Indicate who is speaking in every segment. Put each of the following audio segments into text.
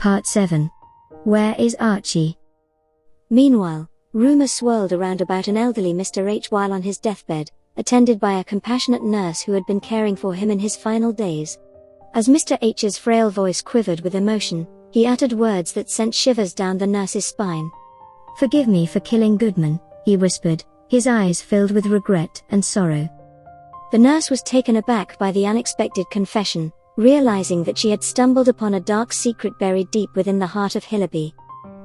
Speaker 1: Part 7. Where is Archie?
Speaker 2: Meanwhile, rumors swirled around about an elderly Mr. H while on his deathbed, attended by a compassionate nurse who had been caring for him in his final days. As Mr. H's frail voice quivered with emotion, he uttered words that sent shivers down the nurse's spine.
Speaker 1: "Forgive me for killing Goodman," he whispered, his eyes filled with regret and sorrow.
Speaker 2: The nurse was taken aback by the unexpected confession, realizing that she had stumbled upon a dark secret buried deep within the heart of Hillaby.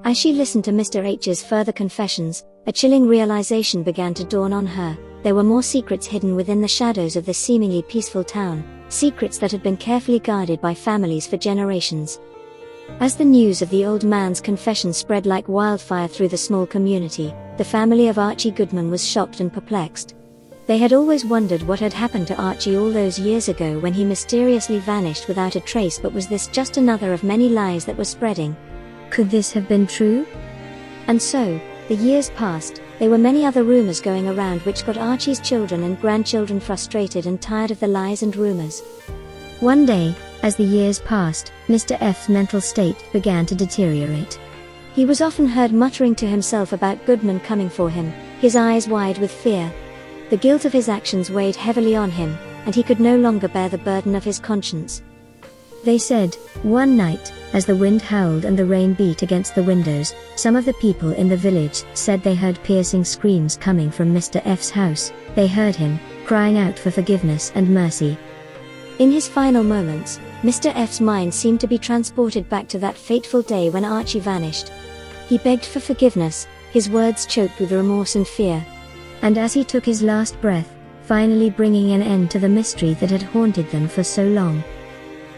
Speaker 2: As she listened to Mr. H's further confessions, a chilling realization began to dawn on her. There were more secrets hidden within the shadows of this seemingly peaceful town, secrets that had been carefully guarded by families for generations. As the news of the old man's confession spread like wildfire through the small community, the family of Archie Goodman was shocked and perplexed. They had always wondered what had happened to Archie all those years ago when he mysteriously vanished without a trace, but was this just another of many lies that were spreading?
Speaker 1: Could this have been true?
Speaker 2: And so, the years passed. There were many other rumors going around which got Archie's children and grandchildren frustrated and tired of the lies and rumors.
Speaker 1: One day, as the years passed, Mr. F's mental state began to deteriorate.
Speaker 2: He was often heard muttering to himself about Goodman coming for him, his eyes wide with fear. The guilt of his actions weighed heavily on him, and he could no longer bear the burden of his conscience.
Speaker 1: They said, one night, as the wind howled and the rain beat against the windows, some of the people in the village said they heard piercing screams coming from Mr. F's house. They heard him crying out for forgiveness and mercy.
Speaker 2: In his final moments, Mr. F's mind seemed to be transported back to that fateful day when Archie vanished. He begged for forgiveness, his words choked with remorse and fear.
Speaker 1: And as he took his last breath, finally bringing an end to the mystery that had haunted them for so long.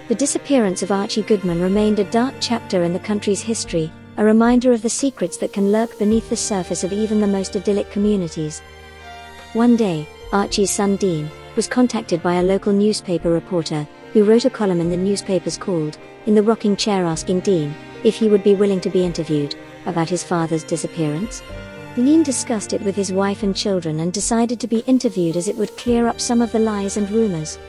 Speaker 2: The disappearance of Archie Goodman remained a dark chapter in the country's history, a reminder of the secrets that can lurk beneath the surface of even the most idyllic communities. One day, Archie's son Dean was contacted by a local newspaper reporter, who wrote a column in the newspapers called "In the Rocking Chair," asking Dean if he would be willing to be interviewed about his father's disappearance. Dean discussed it with his wife and children and decided to be interviewed as it would clear up some of the lies and rumors.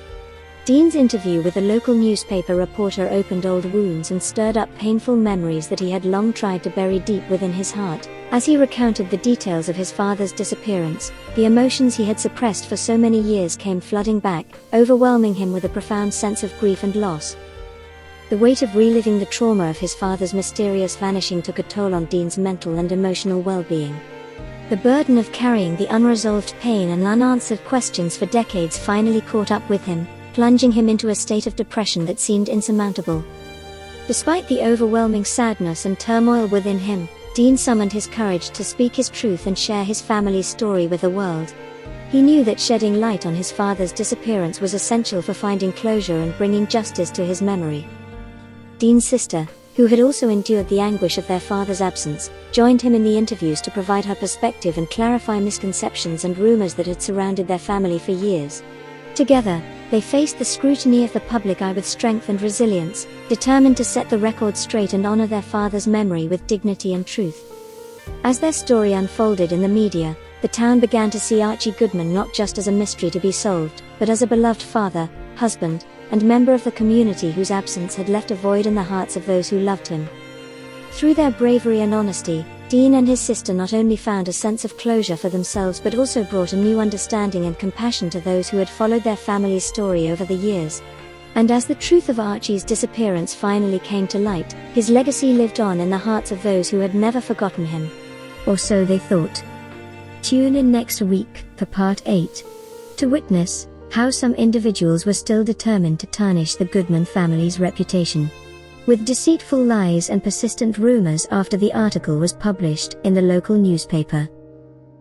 Speaker 2: Dean's interview with the local newspaper reporter opened old wounds and stirred up painful memories that he had long tried to bury deep within his heart. As he recounted the details of his father's disappearance, the emotions he had suppressed for so many years came flooding back, overwhelming him with a profound sense of grief and loss. The weight of reliving the trauma of his father's mysterious vanishing took a toll on Dean's mental and emotional well-being. The burden of carrying the unresolved pain and unanswered questions for decades finally caught up with him, plunging him into a state of depression that seemed insurmountable. Despite the overwhelming sadness and turmoil within him, Dean summoned his courage to speak his truth and share his family's story with the world. He knew that shedding light on his father's disappearance was essential for finding closure and bringing justice to his memory. Dean's sister, who had also endured the anguish of their father's absence, joined him in the interviews to provide her perspective and clarify misconceptions and rumors that had surrounded their family for years. Together, they faced the scrutiny of the public eye with strength and resilience, determined to set the record straight and honor their father's memory with dignity and truth. As their story unfolded in the media, the town began to see Archie Goodman not just as a mystery to be solved, but as a beloved father, husband, and member of the community whose absence had left a void in the hearts of those who loved him. Through their bravery and honesty, Dean and his sister not only found a sense of closure for themselves but also brought a new understanding and compassion to those who had followed their family's story over the years. And as the truth of Archie's disappearance finally came to light, his legacy lived on in the hearts of those who had never forgotten him.
Speaker 1: Or so they thought. Tune in next week for Part 8 to witness how some individuals were still determined to tarnish the Goodman family's reputation with deceitful lies and persistent rumors after the article was published in the local newspaper.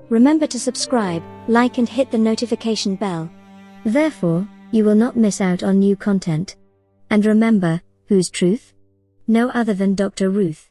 Speaker 2: Remember to subscribe, like and hit the notification bell.
Speaker 1: Therefore, you will not miss out on new content. And remember, whose truth? No other than Dr. Ruth.